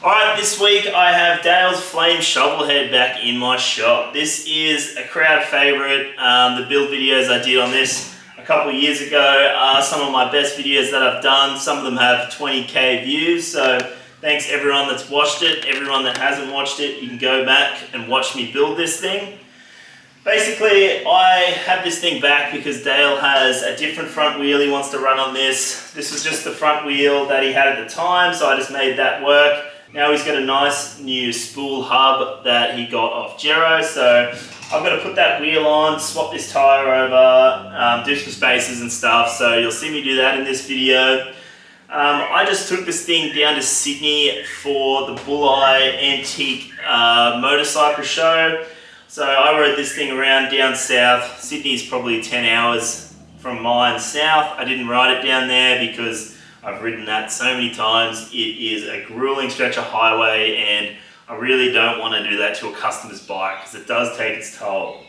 Alright, this week I have Dale's Flame Shovelhead back in my shop. This is a crowd favourite. The build videos I did on this a couple of years ago are some of my best videos that I've done. Some of them have 20k views, so thanks everyone that's watched it. Everyone that hasn't watched it, you can go back and watch me build this thing. Basically, I have this thing back because Dale has a different front wheel he wants to run on this. This was just the front wheel that he had at the time, so I just made that work. Now he's got a nice new spool hub that he got off Gero, so I've got to put that wheel on, swap this tyre over, do some spaces and stuff, so you'll see me do that in this video. I just took this thing down to Sydney for the Bulleye Antique Motorcycle Show. So I rode this thing around down south. Sydney's probably 10 hours from mine south. I didn't ride it down there because I've ridden that so many times. It is a grueling stretch of highway and I really don't want to do that to a customer's bike because it does take its toll.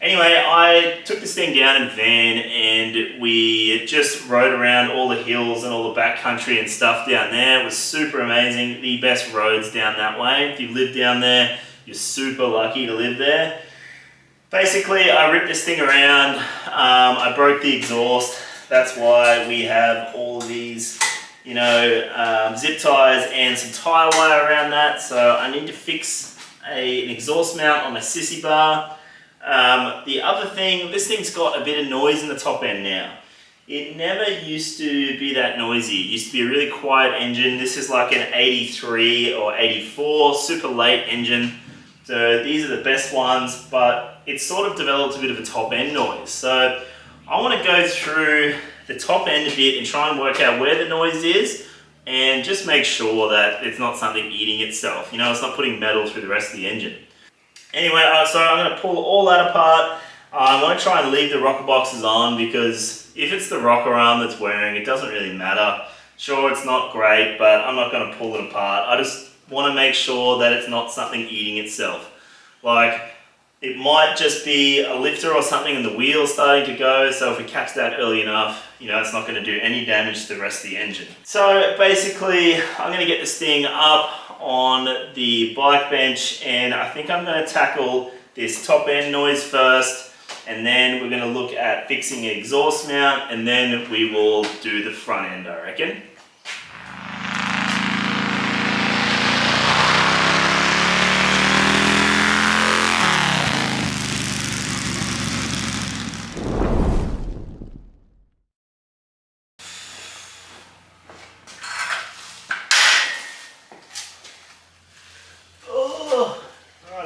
Anyway, I took this thing down in a van and we just rode around all the hills and all the backcountry and stuff down there. It was super amazing. The best roads down that way. If you live down there, you're super lucky to live there. Basically, I ripped this thing around. I broke the exhaust. That's why we have all these, zip ties and some tire wire around that. So I need to fix an exhaust mount on my sissy bar. The other thing, this thing's got a bit of noise in the top end now. It never used to be that noisy. It used to be a really quiet engine. This is like an 83 or 84, super late engine. So these are the best ones, but it's sort of developed a bit of a top end noise. So I want to go through the top end a bit and try and work out where the noise is and just make sure that it's not something eating itself. It's not putting metal through the rest of the engine. Anyway, so I'm going to pull all that apart. I want to try and leave the rocker boxes on because if it's the rocker arm that's wearing, it doesn't really matter. Sure, it's not great, but I'm not going to pull it apart. I just want to make sure that it's not something eating itself. Like, it might just be a lifter or something and the wheel's starting to go, so if we catch that early enough, it's not going to do any damage to the rest of the engine. So basically, I'm going to get this thing up on the bike bench and I think I'm going to tackle this top end noise first and then we're going to look at fixing an exhaust mount and then we will do the front end, I reckon.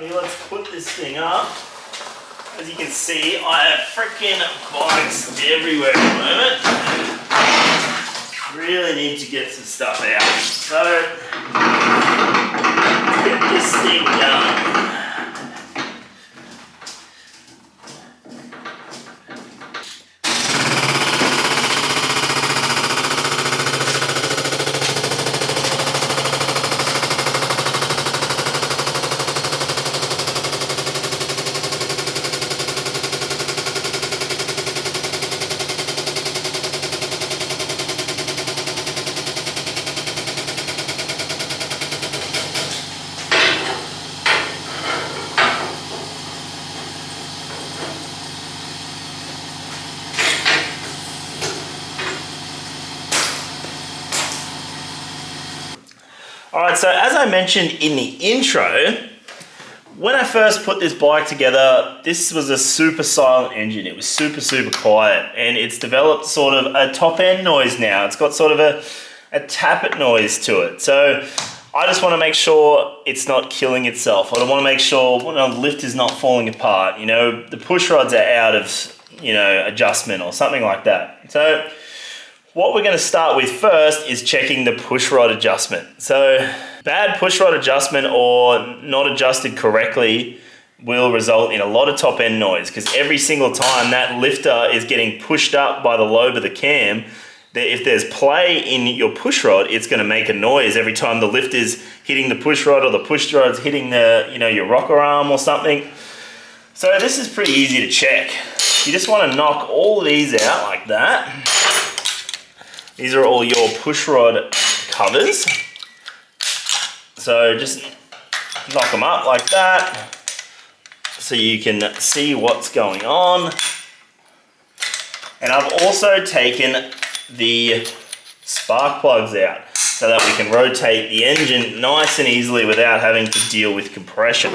Let's put this thing up. As you can see, I have freaking bikes everywhere at the moment. Really need to get some stuff out. So, get this thing done. Alright, so as I mentioned in the intro, when I first put this bike together, this was a super silent engine. It was super, super quiet and it's developed sort of a top end noise now. It's got sort of a tappet noise to it. So I just want to make sure it's not killing itself. I want to make sure the lift is not falling apart. The push rods are out of, adjustment or something like that. So what we're going to start with first is checking the push rod adjustment. So bad push rod adjustment or not adjusted correctly will result in a lot of top end noise because every single time that lifter is getting pushed up by the lobe of the cam, if there's play in your push rod, it's going to make a noise every time the lift is hitting the push rod or the push rod's hitting the, your rocker arm or something. So this is pretty easy to check. You just want to knock all of these out like that. These are all your push rod covers. So just knock them up like that so you can see what's going on. And I've also taken the spark plugs out so that we can rotate the engine nice and easily without having to deal with compression.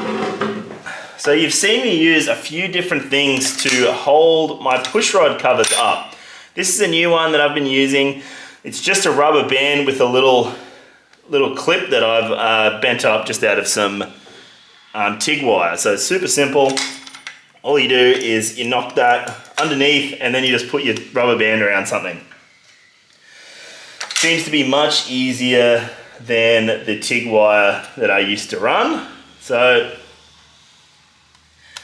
So you've seen me use a few different things to hold my pushrod covers up. This is a new one that I've been using. It's just a rubber band with a little clip that I've bent up just out of some TIG wire. So it's super simple. All you do is you knock that underneath and then you just put your rubber band around something. Seems to be much easier than the TIG wire that I used to run. So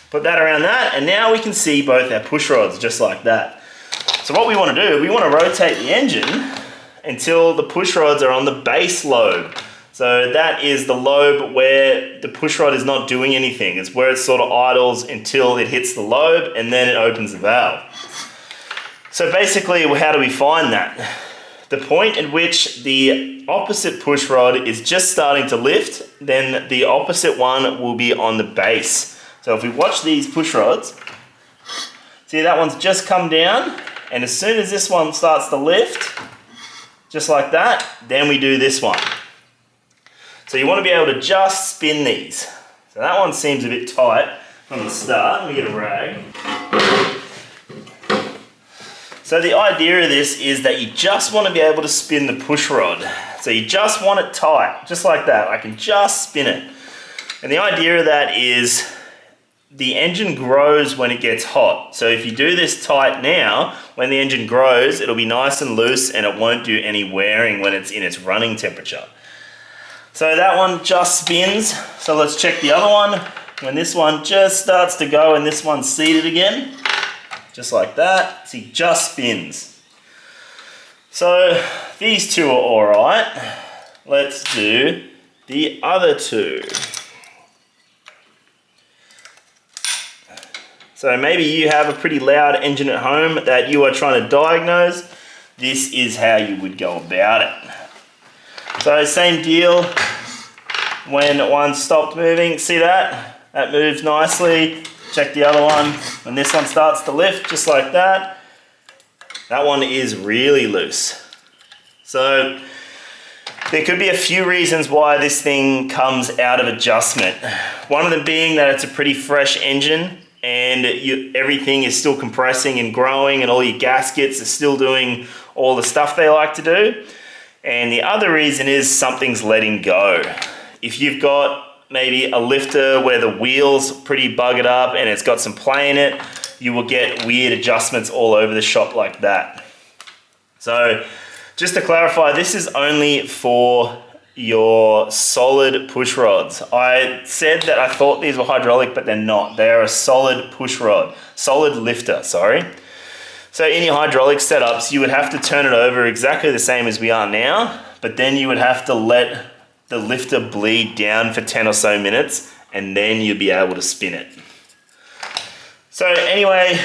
put that around that, and now we can see both our push rods just like that. So what we want to do, we want to rotate the engine until the push rods are on the base lobe. So that is the lobe where the push rod is not doing anything. It's where it sort of idles until it hits the lobe and then it opens the valve. So basically, how do we find that? The point at which the opposite push rod is just starting to lift, then the opposite one will be on the base. So if we watch these push rods, see that one's just come down, and as soon as this one starts to lift, just like that, then we do this one. So you want to be able to just spin these. So that one seems a bit tight from the start. Let me get a rag. So the idea of this is that you just want to be able to spin the push rod. So you just want it tight, just like that. I can just spin it. And the idea of that is the engine grows when it gets hot. So if you do this tight now, when the engine grows, it'll be nice and loose and it won't do any wearing when it's in its running temperature. So that one just spins. So let's check the other one. When this one just starts to go and this one's seated again, just like that, see, just spins. So these two are all right. Let's do the other two. So maybe you have a pretty loud engine at home that you are trying to diagnose. This is how you would go about it. So same deal, when one stopped moving, see that? That moves nicely. Check the other one. When this one starts to lift, just like that, that one is really loose. So there could be a few reasons why this thing comes out of adjustment. One of them being that it's a pretty fresh engine and everything is still compressing and growing and all your gaskets are still doing all the stuff they like to do. And the other reason is something's letting go. If you've got maybe a lifter where the wheel's pretty buggered up and it's got some play in it, you will get weird adjustments all over the shop like that. So just to clarify, this is only for your solid push rods. I said that I thought these were hydraulic, but they're not. They are a solid push rod, solid lifter, sorry. So in your hydraulic setups, you would have to turn it over exactly the same as we are now, but then you would have to let the lifter bleed down for 10 or so minutes, and then you'll be able to spin it. So anyway,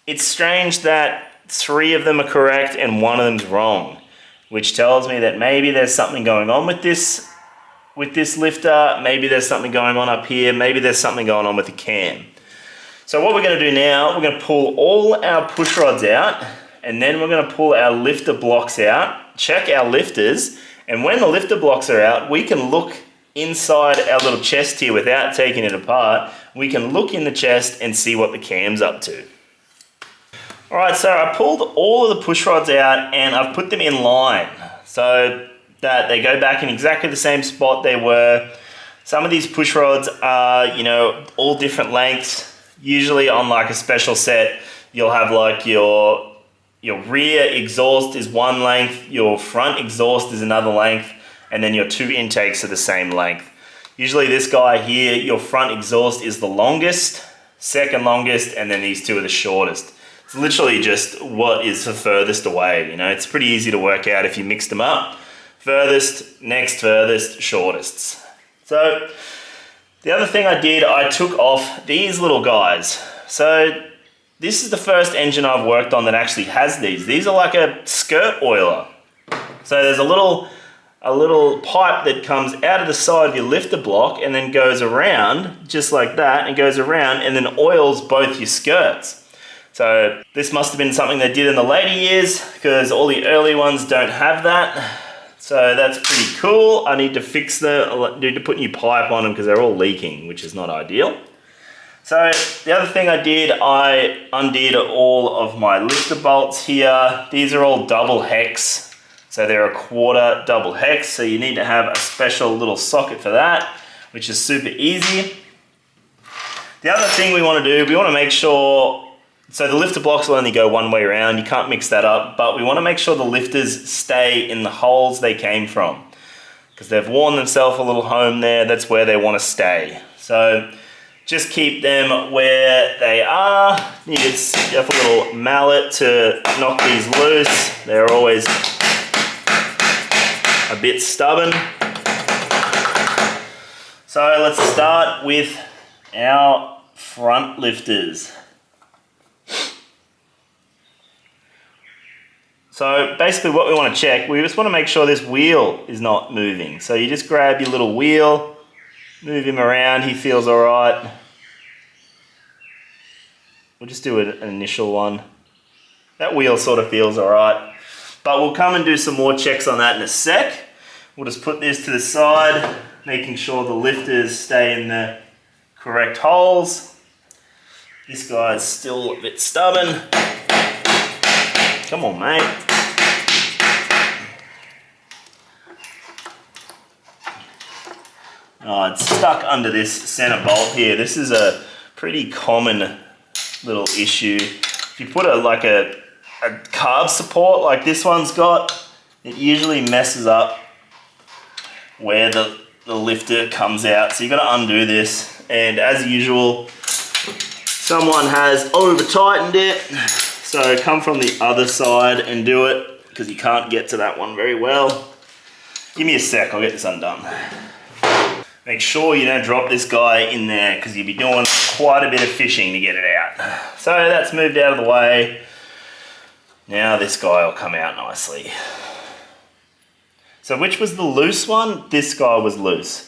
it's strange that 3 of them are correct and 1 of them's wrong, which tells me that maybe there's something going on with this lifter, maybe there's something going on up here, maybe there's something going on with the cam. So what we're going to do now, we're going to pull all our push rods out, and then we're going to pull our lifter blocks out, check our lifters, and when the lifter blocks are out, we can look inside our little chest here without taking it apart. We can look in the chest and see what the cam's up to. All right, so I pulled all of the push rods out and I've put them in line so that they go back in exactly the same spot they were. Some of these push rods are, all different lengths. Usually on like a special set, you'll have like your rear exhaust is one length, your front exhaust is another length, and then your 2 intakes are the same length. Usually this guy here, your front exhaust is the longest, second longest, and then these 2 are the shortest. It's literally just what is the furthest away. It's pretty easy to work out if you mix them up. Furthest, next furthest, shortest. So the other thing I did, I took off these little guys. So this is the first engine I've worked on that actually has these. These are like a skirt oiler. So there's a little a little pipe that comes out of the side of your lifter block and then goes around, just like that, and goes around and then oils both your skirts. So this must have been something they did in the later years, because all the early ones don't have that. So that's pretty cool. I need to fix I need to put new pipe on them because they're all leaking, which is not ideal. So the other thing I did, I undid all of my lifter bolts here. These are all double hex. So they're a quarter double hex. So you need to have a special little socket for that, which is super easy. The other thing we want to do, we want to make sure, so the lifter blocks will only go one way around. You can't mix that up, but we want to make sure the lifters stay in the holes they came from, because they've worn themselves a little home there. That's where they want to stay. So just keep them where they are. You just have a little mallet to knock these loose. They're always a bit stubborn. So let's start with our front lifters. So basically what we want to check, we just want to make sure this wheel is not moving. So you just grab your little wheel, move him around, he feels all right. We'll just do an initial one. That wheel sort of feels all right. But we'll come and do some more checks on that in a sec. We'll just put this to the side, making sure the lifters stay in the correct holes. This guy's still a bit stubborn. Come on, mate. Oh, it's stuck under this center bolt here. This is a pretty common little issue. If you put a carb support like this one's got, it usually messes up where the lifter comes out. So you got to undo this. And as usual, someone has over tightened it. So come from the other side and do it, because you can't get to that one very well. Give me a sec, I'll get this undone. Make sure you don't drop this guy in there, because you'll be doing quite a bit of fishing to get it out. So that's moved out of the way. Now this guy will come out nicely. So which was the loose one? This guy was loose.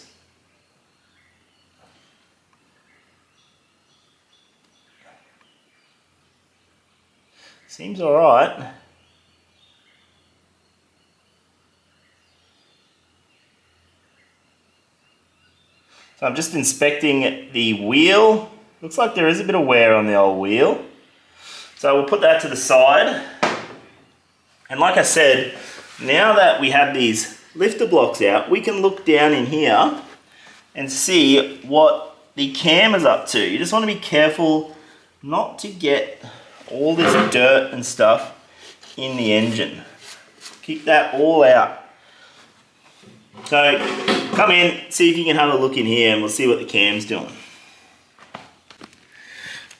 Seems all right. So I'm just inspecting the wheel. Looks like there is a bit of wear on the old wheel. So we'll put that to the side. And like I said, now that we have these lifter blocks out, we can look down in here and see what the cam is up to. You just want to be careful not to get all this dirt and stuff in the engine. Keep that all out. So come in, see if you can have a look in here, and we'll see what the cam's doing.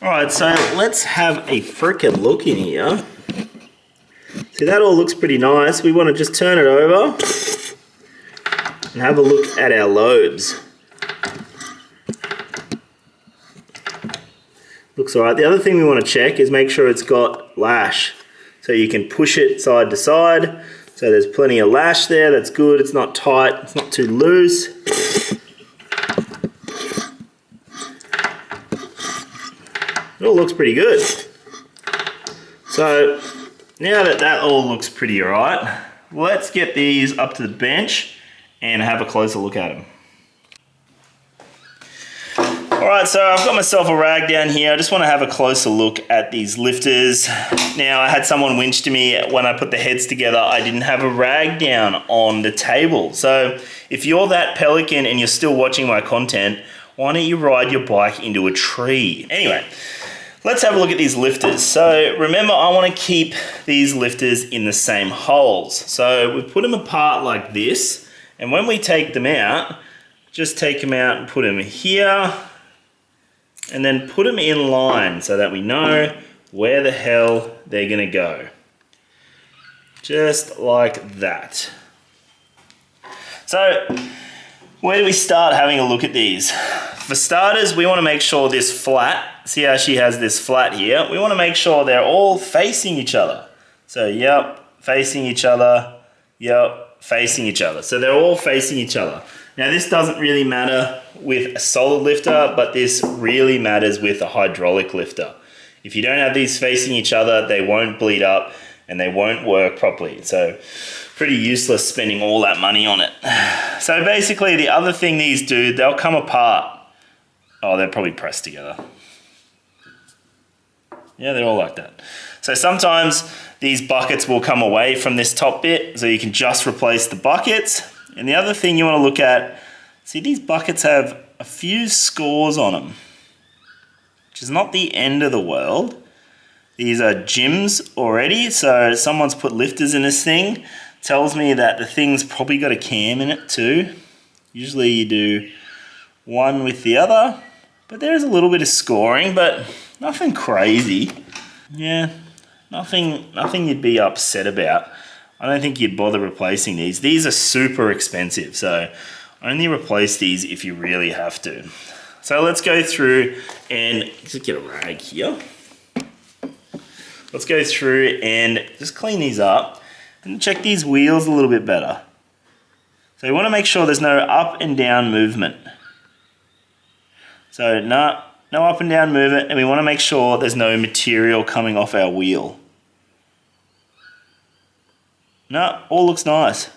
Alright, so let's have a frickin' look in here. See, that all looks pretty nice. We want to just turn it over and have a look at our lobes. Looks alright. The other thing we want to check is make sure it's got lash. So you can push it side to side. So there's plenty of lash there. That's good. It's not tight. It's not too loose. It all looks pretty good. So now that that all looks pretty alright, let's get these up to the bench and have a closer look at them. Alright, so I've got myself a rag down here. I just want to have a closer look at these lifters. Now, I had someone winch to me when I put the heads together. I didn't have a rag down on the table. So if you're that pelican and you're still watching my content, why don't you ride your bike into a tree? Anyway, let's have a look at these lifters. So remember, I want to keep these lifters in the same holes. So we put them apart like this. And when we take them out, just take them out and put them here. And then put them in line so that we know where the hell they're going to go. Just like that. So, where do we start having a look at these? For starters, we want to make sure this flat, see how she has this flat here? We want to make sure they're all facing each other. So, yep, facing each other, yep, facing each other. So they're all facing each other. Now this doesn't really matter with a solid lifter, but this really matters with a hydraulic lifter. If you don't have these facing each other, they won't bleed up and they won't work properly. So pretty useless spending all that money on it. So basically the other thing these do, they'll come apart. Oh, they're probably pressed together. Yeah, they're all like that. So sometimes these buckets will come away from this top bit, so you can just replace the buckets. And the other thing you want to look at, see these buckets have a few scores on them, which is not the end of the world. These are gyms already, so someone's put lifters in this thing. Tells me that the thing's probably got a cam in it too. Usually you do one with the other, but there is a little bit of scoring, but nothing crazy. Yeah, nothing you'd be upset about. I don't think you'd bother replacing these. These are super expensive, so only replace these if you really have to. So let's go through and just get a rag here. Let's go through and just clean these up and check these wheels a little bit better. So you want to make sure there's no up and down movement. So no up and down movement, and we want to make sure there's no material coming off our wheel. No, all looks nice.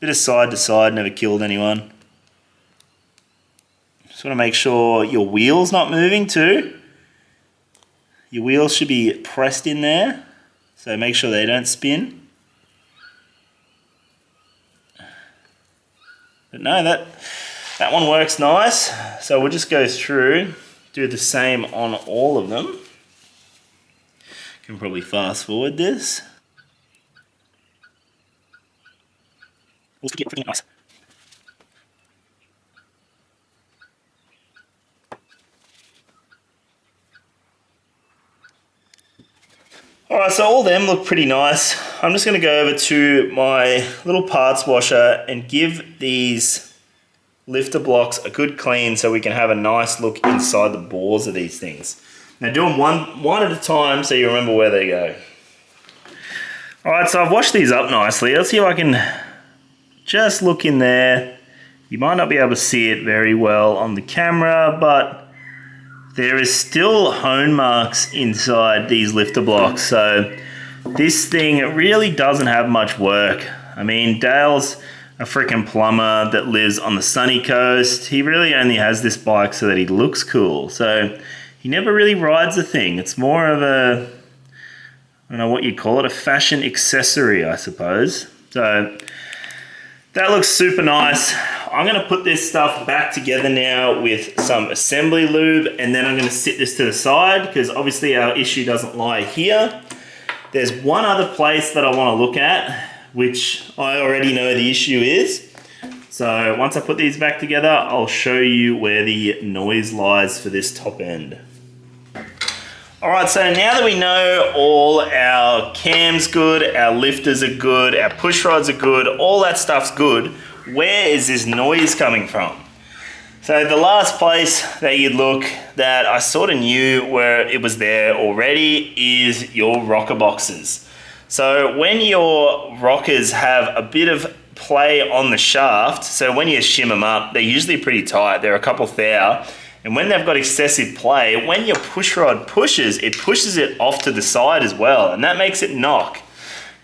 Bit of side to side, never killed anyone. Just want to make sure your wheel's not moving too. Your wheels should be pressed in there, so make sure they don't spin. But no, that one works nice. So we'll just go through, do the same on all of them. Can probably fast forward this. Let's get everything nice. Alright, so all them look pretty nice. I'm just going to go over to my little parts washer and give these lifter blocks a good clean so we can have a nice look inside the bores of these things. Now do them one at a time so you remember where they go. Alright, so I've washed these up nicely. Let's see if I can just look in there. You might not be able to see it very well on the camera, but there is still hone marks inside these lifter blocks. So this thing, it really doesn't have much work. I mean, Dale's a freaking plumber that lives on the sunny coast. He really only has this bike so that he looks cool. So he never really rides the thing. It's more of a, I don't know what you'd call it, a fashion accessory, I suppose. So that looks super nice. I'm going to put this stuff back together now with some assembly lube, and then I'm going to sit this to the side because obviously our issue doesn't lie here. There's one other place that I want to look at, which I already know the issue is. So once I put these back together, I'll show you where the noise lies for this top end. Alright, so now that we know all our cams good, our lifters are good, our push rods are good, all that stuff's good, where is this noise coming from? So the last place that you'd look that I sort of knew where it was there already is your rocker boxes. So when your rockers have a bit of play on the shaft, so when you shim them up, they're usually pretty tight, they're a couple thou. And when they've got excessive play, when your push rod pushes, it pushes it off to the side as well, and that makes it knock.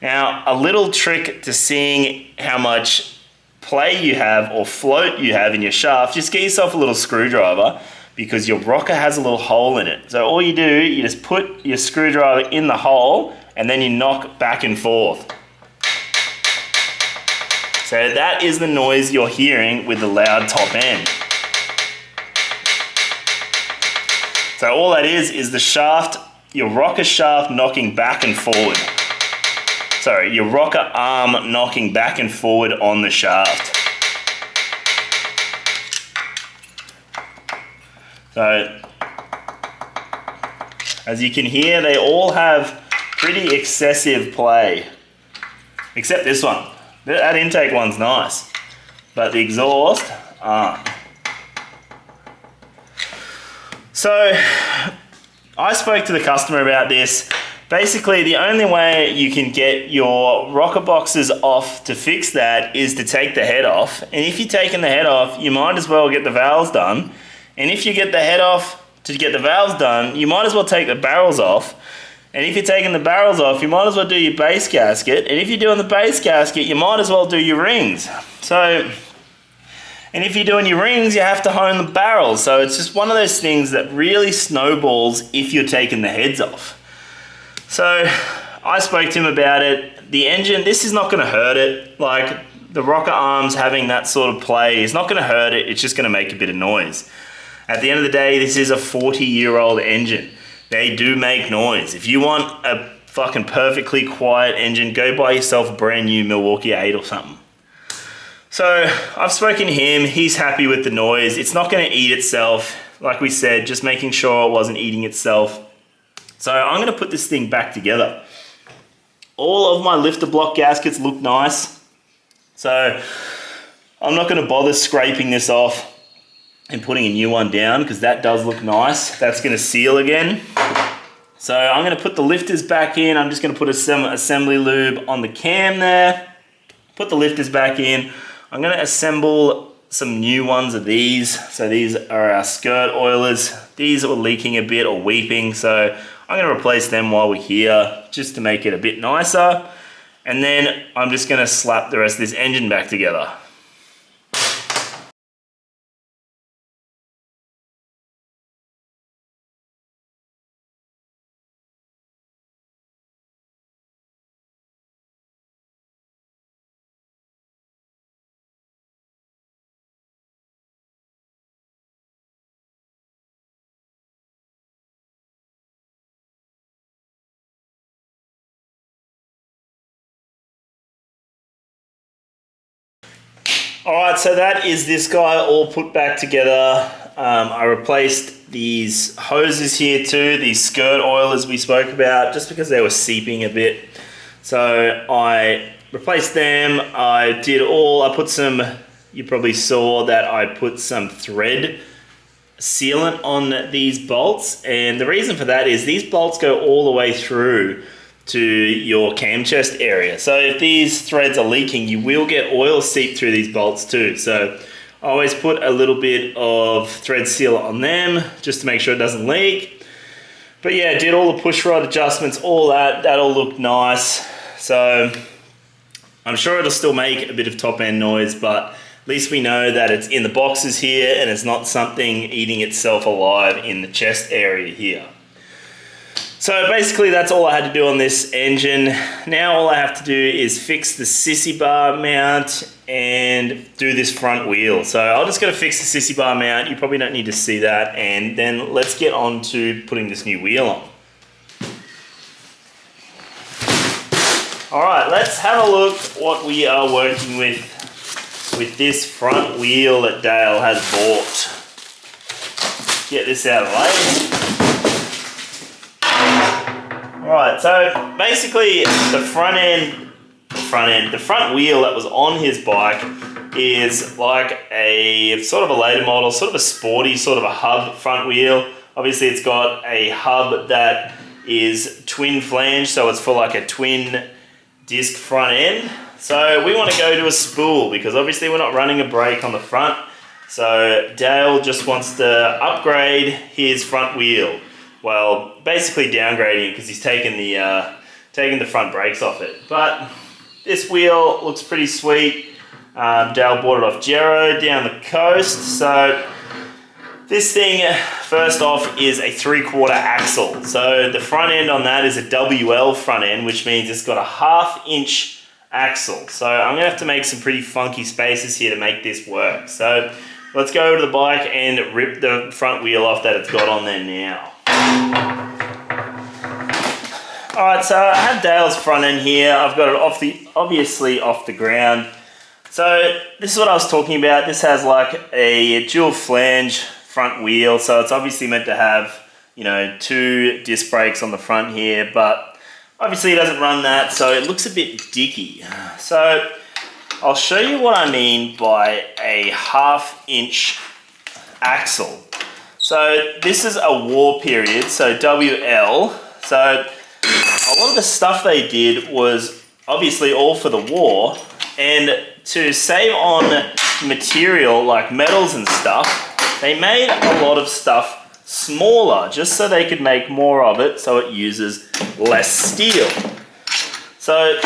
Now, a little trick to seeing how much play you have or float you have in your shaft, just get yourself a little screwdriver because your rocker has a little hole in it. So all you do, you just put your screwdriver in the hole and then you knock back and forth. So that is the noise you're hearing with the loud top end. So all that is the shaft, your rocker shaft knocking back and forward. Sorry, your rocker arm knocking back and forward on the shaft. So, as you can hear, they all have pretty excessive play. Except this one. That intake one's nice, but the exhaust aren't. So I spoke to the customer about this Basically, the only way you can get your rocker boxes off to fix that is to take the head off. And if you're taking the head off, you might as well get the valves done. And if you get the head off to get the valves done, you might as well take the barrels off. And if you're taking the barrels off, you might as well do your base gasket. And if you're doing the base gasket, you might as well do your rings. And if you're doing your rings, you have to hone the barrels. So it's just one of those things that really snowballs if you're taking the heads off. So I spoke to him about it. The engine, this is not going to hurt it. Like the rocker arms having that sort of play is not going to hurt it. It's just going to make a bit of noise. At the end of the day, this is a 40-year-old engine. They do make noise. If you want a fucking perfectly quiet engine, go buy yourself a brand new Milwaukee 8 or something. So I've spoken to him. He's happy with the noise. It's not going to eat itself. Like we said, just making sure it wasn't eating itself. So I'm going to put this thing back together. All of my lifter block gaskets look nice. So I'm not going to bother scraping this off and putting a new one down because that does look nice. That's going to seal again. So I'm going to put the lifters back in. I'm just going to put assembly lube on the cam there. Put the lifters back in. I'm going to assemble some new ones of these. So these are our skirt oilers. These were leaking a bit or weeping. So I'm going to replace them while we're here just to make it a bit nicer. And then I'm just going to slap the rest of this engine back together. Alright, so that is this guy all put back together. I replaced these hoses here too, these skirt oilers we spoke about, just because they were seeping a bit. So I replaced them. I put some, you probably saw that I put some thread sealant on these bolts. And the reason for that is these bolts go all the way through to your cam chest area. So if these threads are leaking, you will get oil seep through these bolts too. So I always put a little bit of thread sealer on them just to make sure it doesn't leak. But yeah, did all the push rod adjustments, all that all looked nice. So I'm sure it'll still make a bit of top end noise, but at least we know that it's in the boxes here and it's not something eating itself alive in the chest area here. So basically that's all I had to do on this engine. Now all I have to do is fix the sissy bar mount and do this front wheel. So I'll just go to fix the sissy bar mount. You probably don't need to see that. And then let's get on to putting this new wheel on. All right, let's have a look what we are working with this front wheel that Dale has bought. Get this out of the way. Alright, so basically the front wheel that was on his bike is like a sort of a later model, sort of a sporty, sort of a hub front wheel. Obviously it's got a hub that is twin flange, so it's for like a twin disc front end. So we want to go to a spool because obviously we're not running a brake on the front. So Dale just wants to upgrade his front wheel. Well, basically downgrading it because he's taking the front brakes off it. But this wheel looks pretty sweet. Dale bought it off Gero down the coast. So this thing, first off, is a 3/4 axle. So the front end on that is a WL front end, which means it's got a 1/2 inch axle. So I'm gonna have to make some pretty funky spaces here to make this work. So let's go over to the bike and rip the front wheel off that it's got on there now. Alright, so I have Dale's front end here. I've got it obviously off the ground. So this is what I was talking about. This has like a dual flange front wheel. So it's obviously meant to have, you know, 2 disc brakes on the front here, but obviously it doesn't run that, so it looks a bit dicky. So I'll show you what I mean by a 1/2 inch axle. So this is a war period, so WL. So a lot of the stuff they did was obviously all for the war, and to save on material like metals and stuff, they made a lot of stuff smaller just so they could make more of it so it uses less steel. So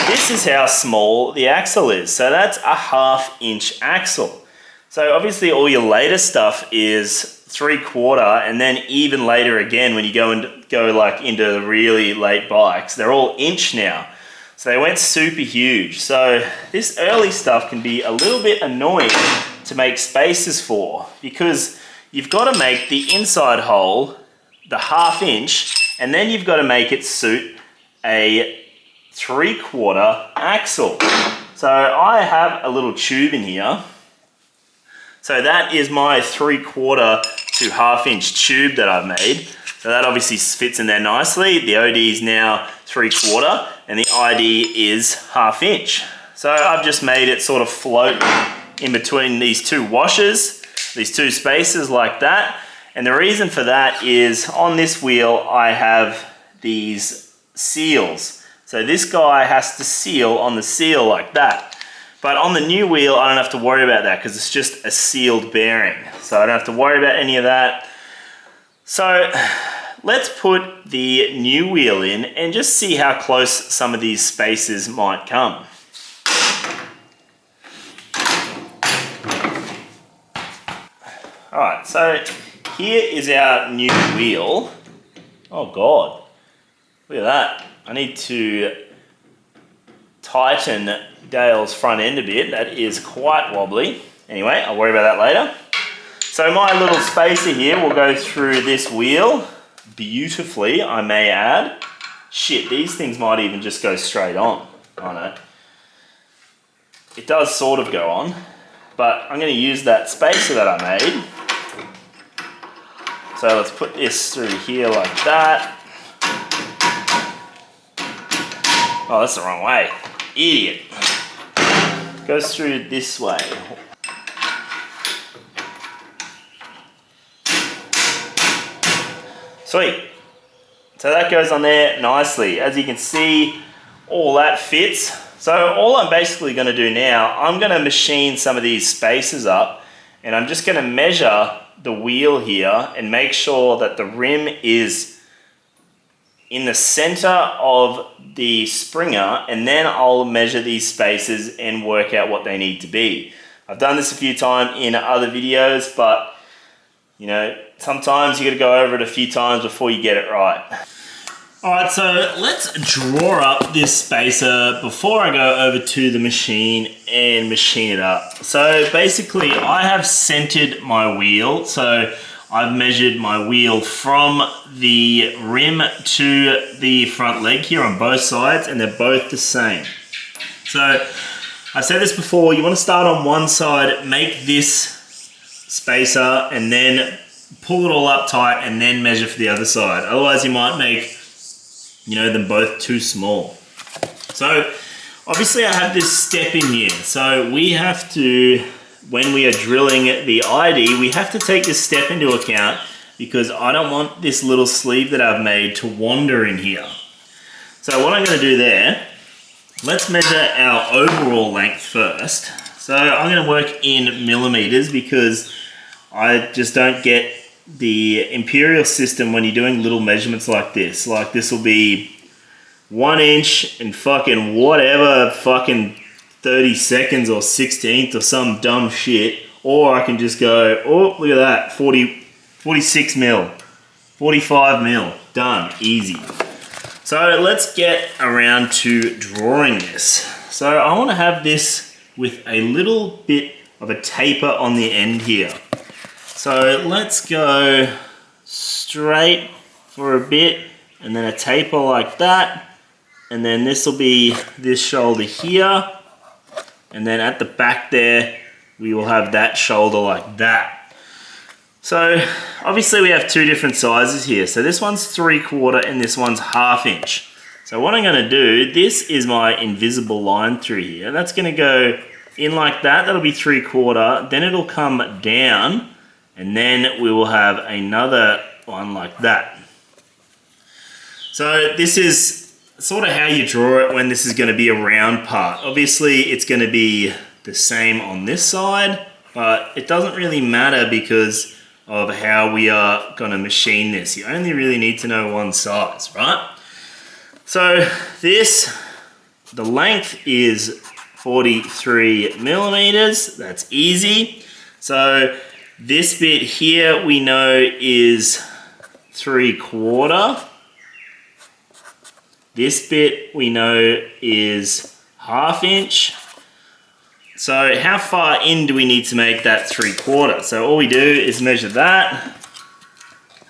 this is how small the axle is. So that's a 1/2 inch axle. So obviously all your later stuff is 3/4, and then even later again when you go like into the really late bikes, they're all inch now. So they went super huge. So this early stuff can be a little bit annoying to make spaces for, because you've got to make the inside hole the 1/2 inch, and then you've got to make it suit a 3/4 axle. So I have a little tube in here. So that is my 3/4 to 1/2 inch tube that I've made. So that obviously fits in there nicely. The OD is now 3/4 and the ID is 1/2 inch. So I've just made it sort of float in between these two washers, these two spaces like that. And the reason for that is on this wheel I have these seals. So this guy has to seal on the seal like that. But on the new wheel, I don't have to worry about that because it's just a sealed bearing. So I don't have to worry about any of that. So let's put the new wheel in and just see how close some of these spaces might come. All right, so here is our new wheel. Oh God, look at that. I need to tighten Dale's front end a bit. That is quite wobbly. Anyway, I'll worry about that later. So my little spacer here will go through this wheel beautifully, I may add. Shit, these things might even just go straight on. I know. It does sort of go on, but I'm going to use that spacer that I made. So let's put this through here like that. Oh, that's the wrong way. Idiot. Goes through this way. Sweet. So that goes on there nicely. As you can see, all that fits. So all I'm basically going to do now, I'm going to machine some of these spaces up, and I'm just going to measure the wheel here and make sure that the rim is in the center of the springer, and then I'll measure these spaces and work out what they need to be. I've done this a few times in other videos, but you know, sometimes you got to go over it a few times before you get it right. All right, so let's draw up this spacer before I go over to the machine and machine it up. So basically I have centered my wheel. So I've measured my wheel from the rim to the front leg here on both sides, and they're both the same. So I've said this before, you want to start on one side, make this spacer, and then pull it all up tight and then measure for the other side. Otherwise you might make, you know, them both too small. So obviously I have this step in here. So we have to, when we are drilling the ID, we have to take this step into account because I don't want this little sleeve that I've made to wander in here. So what I'm going to do there, let's measure our overall length first. So I'm going to work in millimeters because I just don't get the imperial system when you're doing little measurements like this. Like this will be 1 inch and fucking whatever, fucking 30 seconds or 16th or some dumb shit. Or I can just go, oh, look at that, 46 mil, 45 mil, done, easy. So let's get around to drawing this. So I want to have this with a little bit of a taper on the end here. So let's go straight for a bit and then a taper like that. And then this will be this shoulder here. And then at the back there, we will have that shoulder like that. So obviously we have two different sizes here. So this one's 3/4 and this one's 1/2 inch. So what I'm gonna do, this is my invisible line through here. That's gonna go in like that, that'll be 3/4. Then it'll come down and then we will have another one like that. So this is sort of how you draw it when this is going to be a round part. Obviously it's going to be the same on this side, but it doesn't really matter because of how we are going to machine this. You only really need to know one size, right? So this, the length is 43 millimeters. That's easy. So this bit here we know is 3/4. This bit we know is 1/2 inch. So how far in do we need to make that 3/4? So all we do is measure that,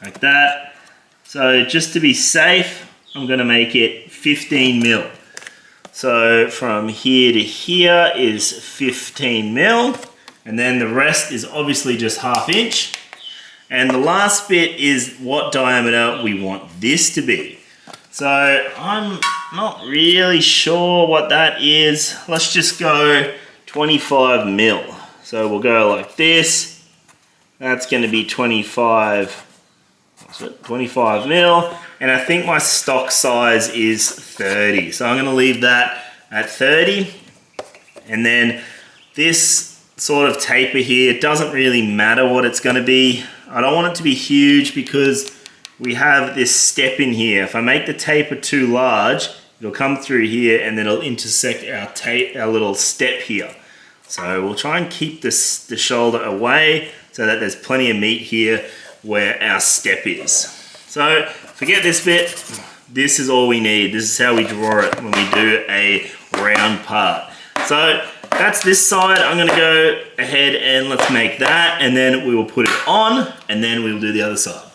like that. So just to be safe, I'm gonna make it 15 mil. So from here to here is 15 mil, and then the rest is obviously just 1/2 inch. And the last bit is what diameter we want this to be. So I'm not really sure what that is. Let's just go 25 mil. So we'll go like this. That's going to be 25 mil. And I think my stock size is 30. So I'm going to leave that at 30. And then this sort of taper here, it doesn't really matter what it's going to be. I don't want it to be huge because we have this step in here. If I make the taper too large, it'll come through here and then it'll intersect our little step here. So we'll try and keep the shoulder away so that there's plenty of meat here where our step is. So forget this bit. This is all we need. This is how we draw it when we do a round part. So that's this side. I'm gonna go ahead and let's make that, and then we will put it on, and then we will do the other side.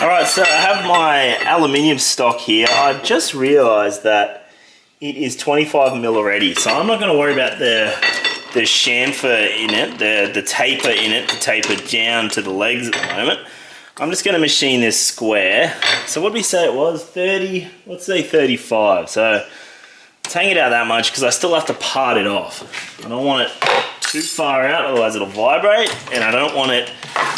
All right, so I have my aluminium stock here. I've just realized that it is 25 mil already, so I'm not gonna worry about the chamfer in it, the taper in it, to taper down to the legs at the moment. I'm just gonna machine this square. So what did we say it was? 30, let's say 35. So let's hang it out that much because I still have to part it off. I don't want it too far out, otherwise it'll vibrate, and I don't want it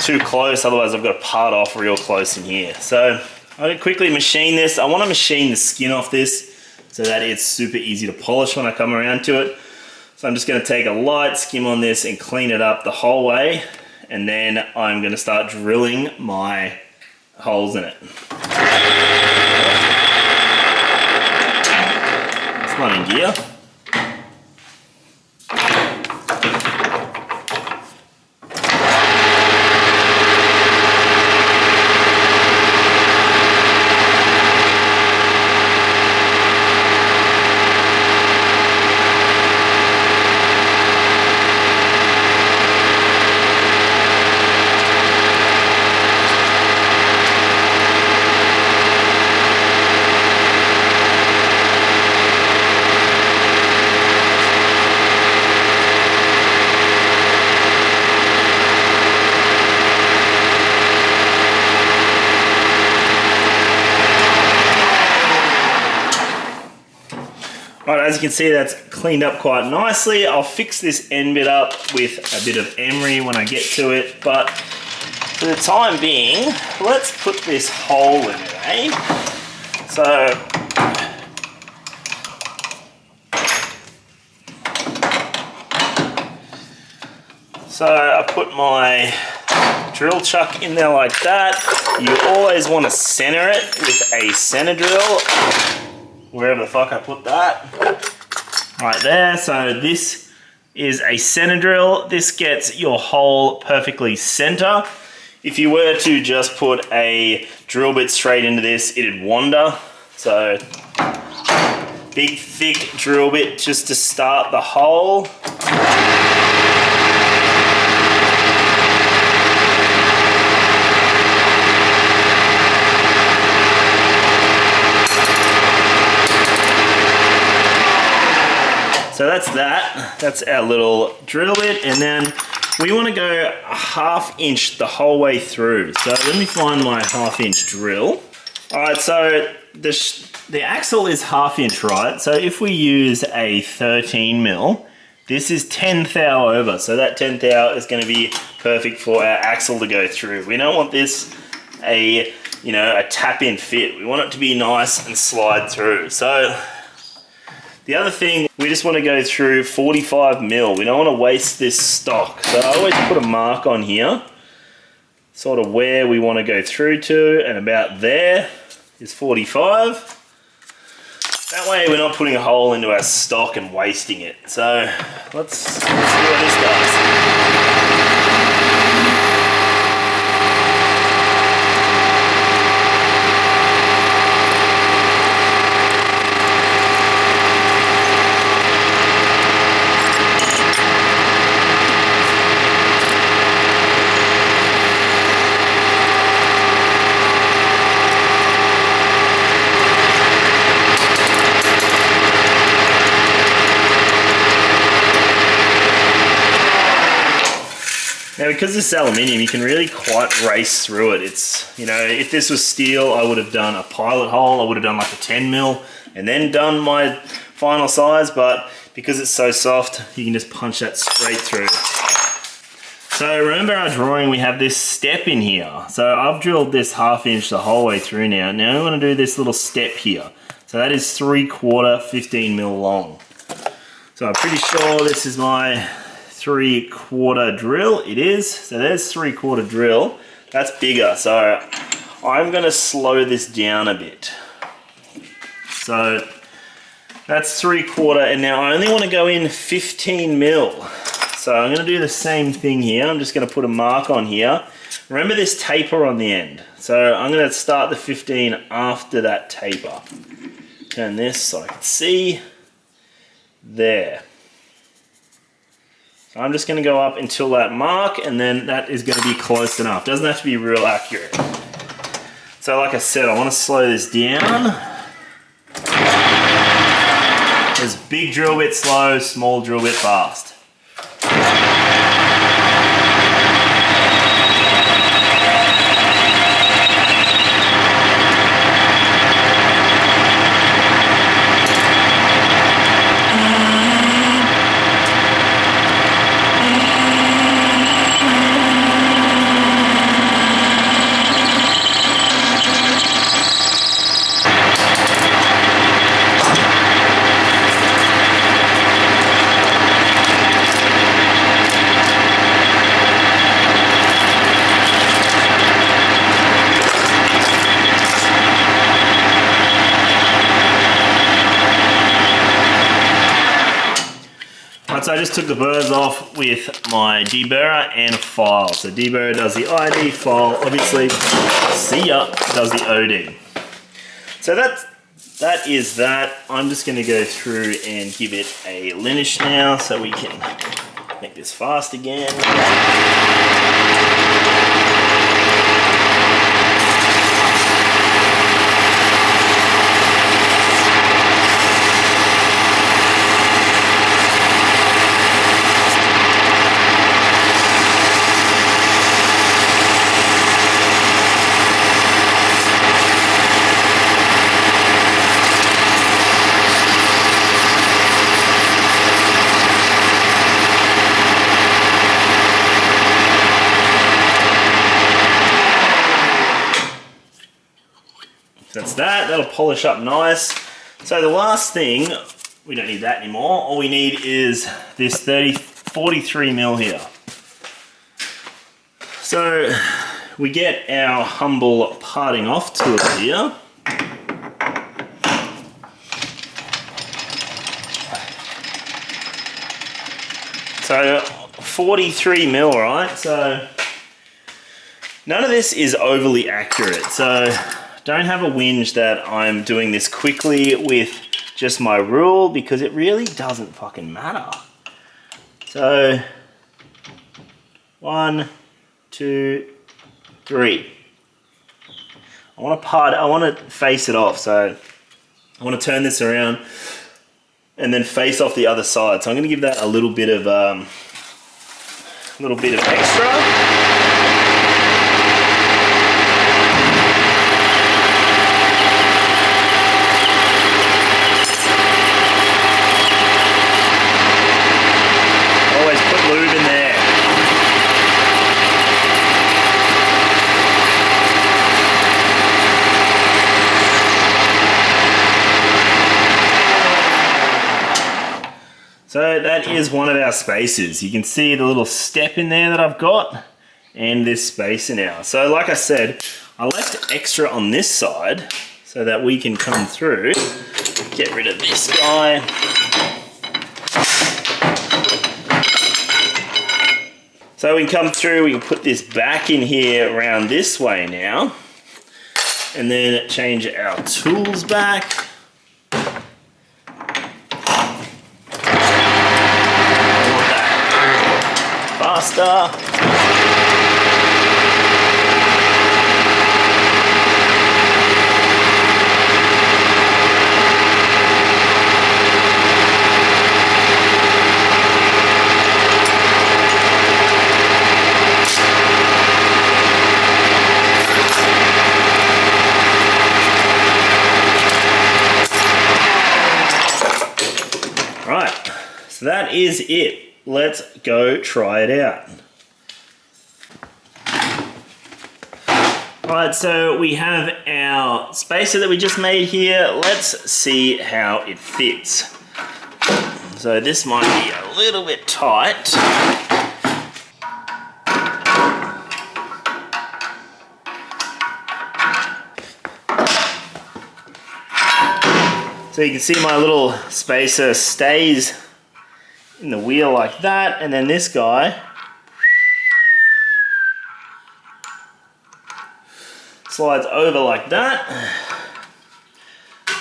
too close, otherwise I've got to part off real close in here. So I'm gonna quickly machine this. I want to machine the skin off this so that it's super easy to polish when I come around to it. So I'm just gonna take a light skim on this and clean it up the whole way, and then I'm gonna start drilling my holes in it. It's not in gear. Alright, as you can see, that's cleaned up quite nicely. I'll fix this end bit up with a bit of emery when I get to it, but for the time being, let's put this hole in it, eh? So I put my drill chuck in there like that. You always want to center it with a center drill, wherever the fuck I put that. Right there, so this is a center drill. This gets your hole perfectly center. If you were to just put a drill bit straight into this, it'd wander. So big thick drill bit just to start the hole. So that's that. That's our little drill bit, and then we want to go 1/2 inch the whole way through. So let me find my 1/2 inch drill. All right, so the axle is 1/2 inch, right? So if we use a 13 mil, this is 10 thou over. So that 10 thou is going to be perfect for our axle to go through. We don't want this a tap-in fit. We want it to be nice and slide through. So the other thing, we just want to go through 45 mil. We don't want to waste this stock. So I always put a mark on here, sort of where we want to go through to, and about there is 45. That way we're not putting a hole into our stock and wasting it. So let's see what this does. Now, because this is aluminium, you can really quite race through it. It's, if this was steel, I would have done a pilot hole. I would have done like a 10 mil and then done my final size, but because it's so soft, you can just punch that straight through. So remember our drawing, we have this step in here. So I've drilled this 1/2 inch the whole way through now. Now I want to do this little step here. So that is 3/4, 15 mil long. So I'm pretty sure this is my 3/4 drill. It is. So there's 3/4 drill. That's bigger. So I'm going to slow this down a bit. So that's 3/4, and now I only want to go in 15 mil. So I'm going to do the same thing here. I'm just going to put a mark on here. Remember this taper on the end. So I'm going to start the 15 after that taper. Turn this so I can see. There. So I'm just going to go up until that mark, and then that is going to be close enough. Doesn't have to be real accurate. So like I said, I want to slow this down. There's big drill bit slow, small drill bit fast. So I just took the burrs off with my deburrer and a file. So deburrer does the ID, file obviously, see ya, does the OD. So that is that. I'm just going to go through and give it a linish now so we can make this fast again. That's that, that'll polish up nice. So the last thing, we don't need that anymore. All we need is this 43 mil here. So we get our humble parting off tool here. So 43 mil, right? So none of this is overly accurate. So don't have a whinge that I'm doing this quickly with just my rule, because it really doesn't fucking matter. So 1, 2, 3. I want to face it off. So I want to turn this around and then face off the other side. So I'm going to give that a little bit of extra. So that is one of our spacers. You can see the little step in there that I've got and this spacer now. So like I said, I left extra on this side so that we can come through, get rid of this guy. So we can come through, we can put this back in here around this way now, and then change our tools back. Faster. Right, so that is it. Let's go try it out. Alright, so we have our spacer that we just made here. Let's see how it fits. So this might be a little bit tight. So you can see my little spacer stays in the wheel like that, and then this guy slides over like that,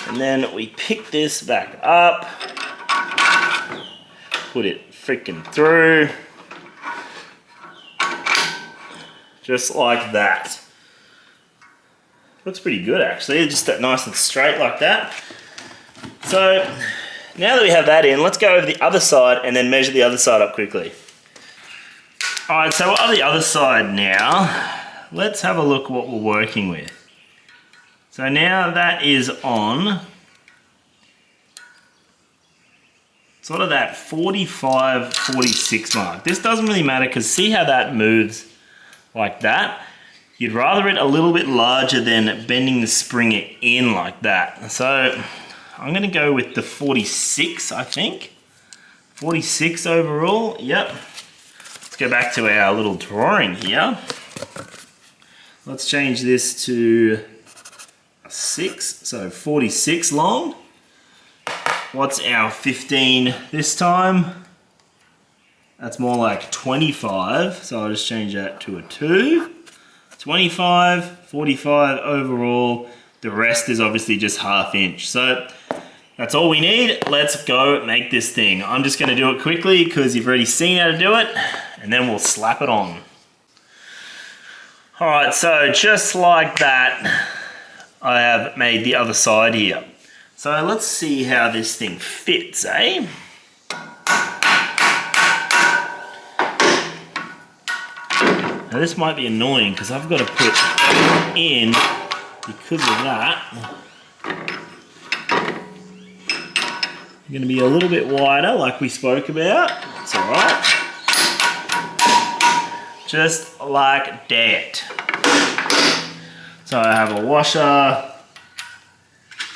and then we pick this back up, put it freaking through, just like that. Looks pretty good actually, just that nice and straight like that. So now that we have that in, let's go over the other side and then measure the other side up quickly. Alright, so we're on the other side now. Let's have a look what we're working with. So now that is on sort of that 45, 46 mark. This doesn't really matter because see how that moves like that? You'd rather it a little bit larger than bending the spring in like that. So I'm going to go with the 46, I think. 46 overall, yep. Let's go back to our little drawing here. Let's change this to a 6, so 46 long. What's our 15 this time? That's more like 25, so I'll just change that to a 2. 25, 45 overall. The rest is obviously just 1/2 inch. So that's all we need. Let's go make this thing. I'm just gonna do it quickly because you've already seen how to do it, and then we'll slap it on. All right, so just like that, I have made the other side here. So let's see how this thing fits, eh? Now this might be annoying because I've got to put in, because of that, going to be a little bit wider like we spoke about. It's all right. Just like that. So I have a washer,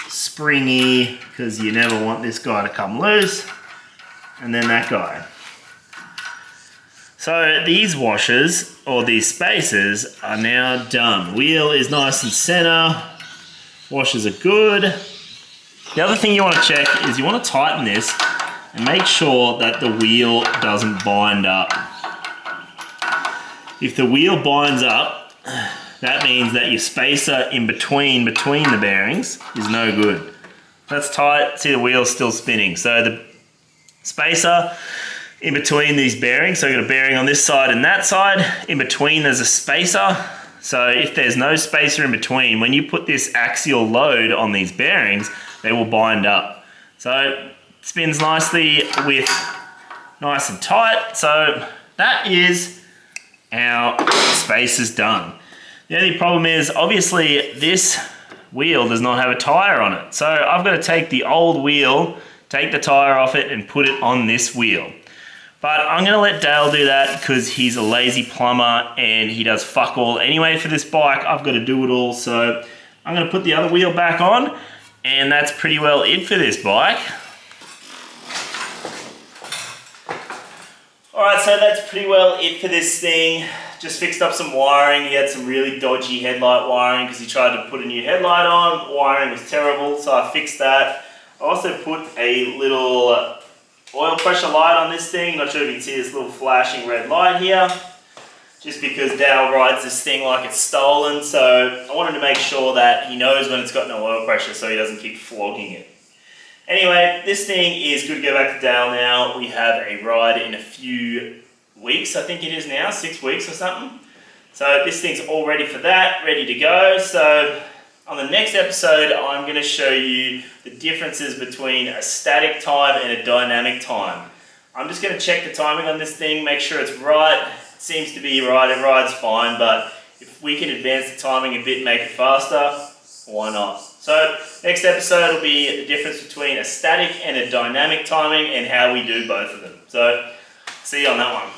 springy, because you never want this guy to come loose, and then that guy. So these washers, or these spacers, are now done. Wheel is nice and center, washers are good. The other thing you want to check is you want to tighten this and make sure that the wheel doesn't bind up. If the wheel binds up, that means that your spacer in between the bearings is no good. That's tight, see the wheel's still spinning. So the spacer in between these bearings, so I've got a bearing on this side and that side, in between there's a spacer. So if there's no spacer in between, when you put this axial load on these bearings, they will bind up. So it spins nicely with nice and tight. So that is our spacers done. The only problem is obviously this wheel does not have a tire on it. So I've got to take the old wheel, take the tire off it and put it on this wheel. But I'm going to let Dale do that because he's a lazy plumber and he does fuck all anyway for this bike. I've got to do it all. So I'm going to put the other wheel back on, and that's pretty well it for this bike. Alright, so that's pretty well it for this thing. Just fixed up some wiring. He had some really dodgy headlight wiring because he tried to put a new headlight on. Wiring was terrible, so I fixed that. I also put a little oil pressure light on this thing. Not sure if you can see this little flashing red light here. Just because Dale rides this thing like it's stolen, so I wanted to make sure that he knows when it's got no oil pressure so he doesn't keep flogging it. Anyway, this thing is good to go back to Dale now. We have a ride in a few weeks, I think it is now, 6 weeks or something. So this thing's all ready for that, ready to go. So on the next episode, I'm going to show you the differences between a static time and a dynamic time. I'm just going to check the timing on this thing, make sure it's right. It seems to be right, it rides fine, but if we can advance the timing a bit and make it faster, why not? So next episode will be the difference between a static and a dynamic timing and how we do both of them. So see you on that one.